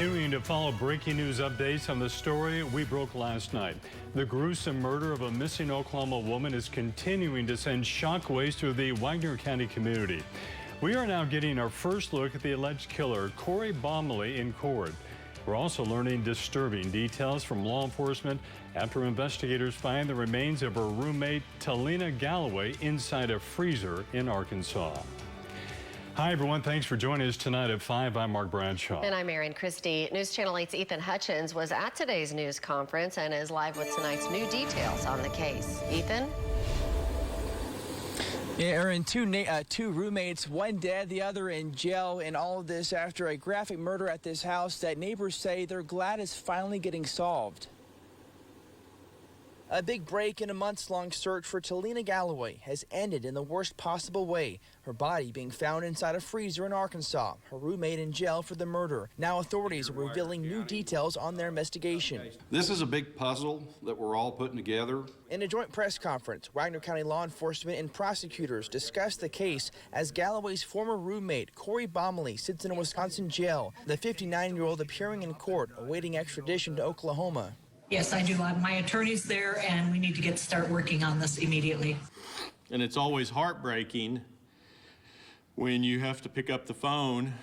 Continuing to follow breaking news updates on the story we broke last night. The gruesome murder of a missing Oklahoma woman is continuing to send shockwaves through the Wagner County community. We are now getting our first look at the alleged killer, Corey Baumley, in court. We're also learning disturbing details from law enforcement after investigators find the remains of her roommate, Talina Galloway, inside a freezer in Arkansas. Hi, everyone. Thanks for joining us tonight at 5. I'm Mark Bradshaw. And I'm Erin Christie. News Channel 8's Ethan Hutchins was at today's news conference and is live with tonight's new details on the case. Ethan? Yeah, Erin, two roommates, one dead, the other in jail, and all of this after a graphic murder at this house that neighbors say they're glad is finally getting solved. A big break in a months-long search for Talina Galloway has ended in the worst possible way, her body being found inside a freezer in Arkansas, her roommate in jail for the murder. Now authorities are revealing new details on their investigation. This is a big puzzle that we're all putting together. In a joint press conference, Wagner County law enforcement and prosecutors discussed the case as Galloway's former roommate, Corey Baumley, sits in a Wisconsin jail, the 59-year-old appearing in court awaiting extradition to Oklahoma. Yes, I do. My attorney's there, and we need to start working on this immediately. And it's always heartbreaking when you have to pick up the phone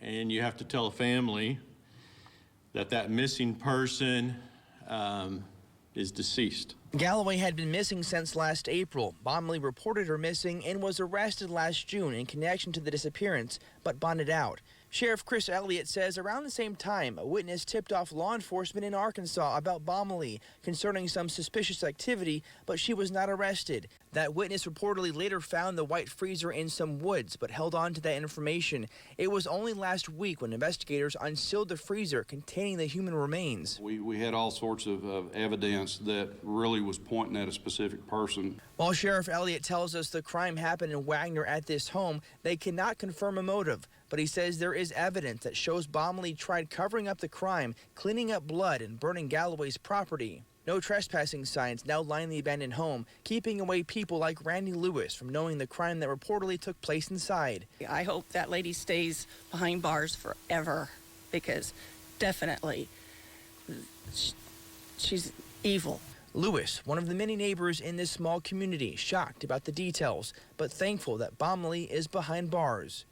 and you have to tell a family that that missing person is deceased. Galloway had been missing since last April. Baumley reported her missing and was arrested last June in connection to the disappearance, but bonded out. Sheriff Chris Elliott says around the same time, a witness tipped off law enforcement in Arkansas about Baumley concerning some suspicious activity, but she was not arrested. That witness reportedly later found the white freezer in some woods, but held on to that information. It was only last week when investigators unsealed the freezer containing the human remains. We had all sorts of evidence that really was pointing at a specific person. While Sheriff Elliott tells us the crime happened in Wagner at this home, they cannot confirm a motive. But he says there is evidence that shows Baumley tried covering up the crime, cleaning up blood, and burning Galloway's property. No trespassing signs now line the abandoned home, keeping away people like Randy Lewis from knowing the crime that reportedly took place inside. I hope that lady stays behind bars forever, because definitely she's evil. Lewis, one of the many neighbors in this small community, shocked about the details, but thankful that Baumley is behind bars.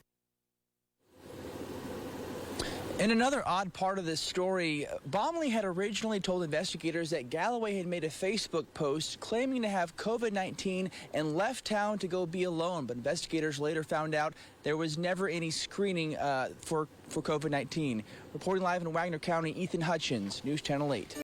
In another odd part of this story, Baumley had originally told investigators that Galloway had made a Facebook post claiming to have COVID-19 and left town to go be alone, but investigators later found out there was never any screening for COVID-19. Reporting live in Wagner County, Ethan Hutchins, News Channel 8.